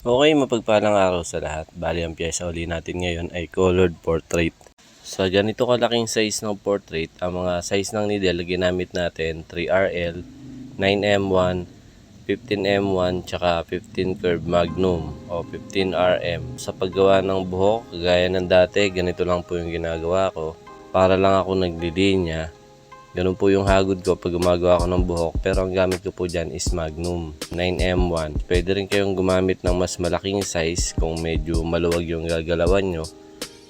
Okay, mapagpalang araw sa lahat. Bali, ang piyesa uli natin ngayon ay colored portrait. Sa ganito kalaking size ng portrait, ang mga size ng needle ginamit natin 3RL, 9M1, 15M1, tsaka 15 curve magnum o 15RM. Sa paggawa ng buhok, gaya ng dati, ganito lang po yung ginagawa ko. Para lang ako naglilinya. Ganun po yung hagod ko pag gumagawa ako ng buhok, pero ang gamit ko po dyan is Magnum 9M1. Pwede rin kayong gumamit ng mas malaking size kung medyo maluwag yung gagalawan nyo.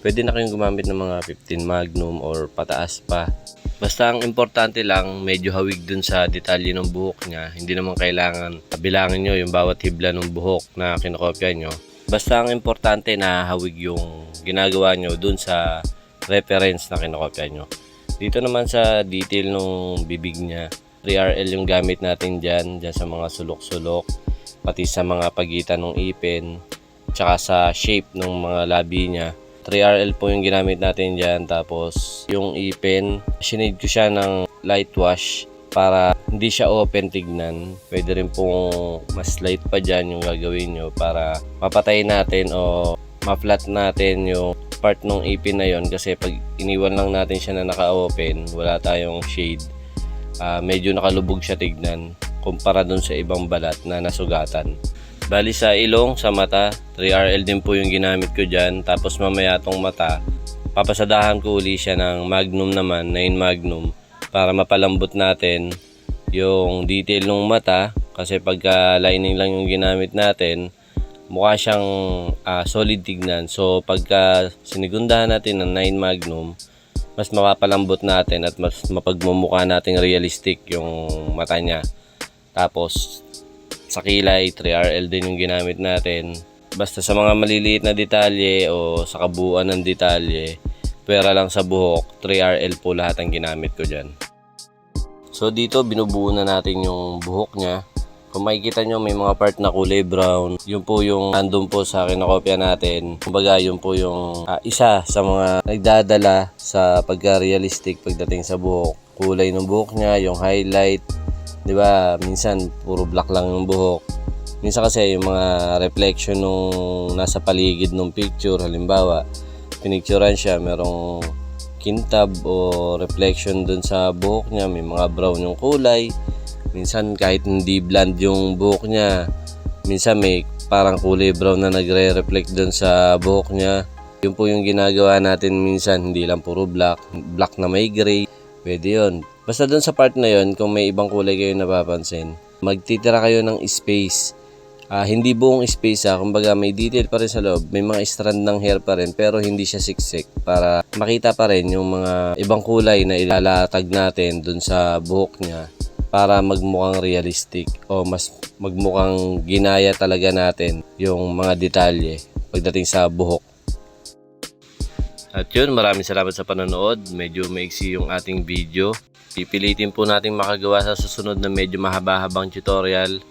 Pwede na kayong gumamit ng mga 15 Magnum or pataas pa. Basta ang importante lang, medyo hawig dun sa detalye ng buhok niya. Hindi naman kailangan bilangin nyo yung bawat hibla ng buhok na kinokopya nyo. Basta ang importante na hawig yung ginagawa nyo dun sa reference na kinokopya nyo. Dito naman sa detail ng bibig niya, 3RL yung gamit natin dyan sa mga sulok-sulok, pati sa mga pagitan ng ipin, tsaka sa shape ng mga labi niya. 3RL po yung ginamit natin dyan, tapos yung ipin, sinade ko siya ng light wash para hindi siya open tignan. Pwede rin pong mas light pa dyan yung gagawin nyo para mapatayin natin o ma-flat natin yung part ng ipin na yon, kasi pag iniwan lang natin siya na naka-open, wala tayong shade, medyo nakalubog siya tignan kumpara dun sa ibang balat na nasugatan. Bali sa ilong, sa mata, 3RL din po yung ginamit ko dyan. Tapos mamaya tong mata, papasadahan ko uli siya ng Magnum naman, 9 Magnum, para mapalambot natin yung detail ng mata, kasi pagka lining lang yung ginamit natin, mukha siyang solid tignan. So pagka sinigundahan natin ng 9 Magnum, mas mapapalambot natin at mas mapagmumukha nating realistic yung mata niya. Tapos sa kilay, 3RL din yung ginamit natin. Basta sa mga maliliit na detalye o sa kabuuan ng detalye, pwera lang sa buhok, 3RL po lahat ang ginamit ko dyan. So dito binubuo na natin yung buhok niya. Kung makikita nyo, may mga part na kulay brown. Yun po yung andun po sa kinokopya natin. Kumbaga, yun po yung isa sa mga nagdadala sa pagka-realistic pagdating sa buhok. Kulay ng buhok niya, yung highlight. Diba? Minsan, puro black lang yung buhok. Minsan kasi yung mga reflection nung nasa paligid ng picture. Halimbawa, pinicturean siya, merong kintab o reflection dun sa buhok niya. May mga brown yung kulay. Minsan kahit hindi blonde yung buhok niya, minsan may parang kulay brown na nagre-reflect doon sa buhok niya. Yun po yung ginagawa natin minsan, hindi lang puro black na may gray. Pwede yun. Basta doon sa part na yun, kung may ibang kulay kayo napapansin, magtitira kayo ng space. Hindi buong space kumbaga may detail pa rin sa loob. May mga strand ng hair pa rin pero hindi siya siksik, para makita pa rin yung mga ibang kulay na ilalatag natin doon sa buhok niya, para magmukhang realistic o mas magmukhang ginaya talaga natin yung mga detalye pagdating sa buhok. At yun, maraming salamat sa panonood. Medyo maiksi yung ating video. Pipilitin po natin makagawa sa susunod na medyo mahaba-habang tutorial.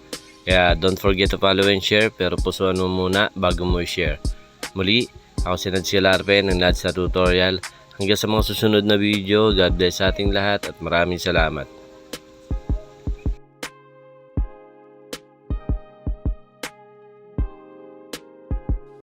Kaya don't forget to follow and share, pero pusuan mo muna bago mo i-share. Muli, ako si Nadsy Alarpe ng Nadsy Tutorial. Hanggang sa mga susunod na video, God bless sa ating lahat at maraming salamat.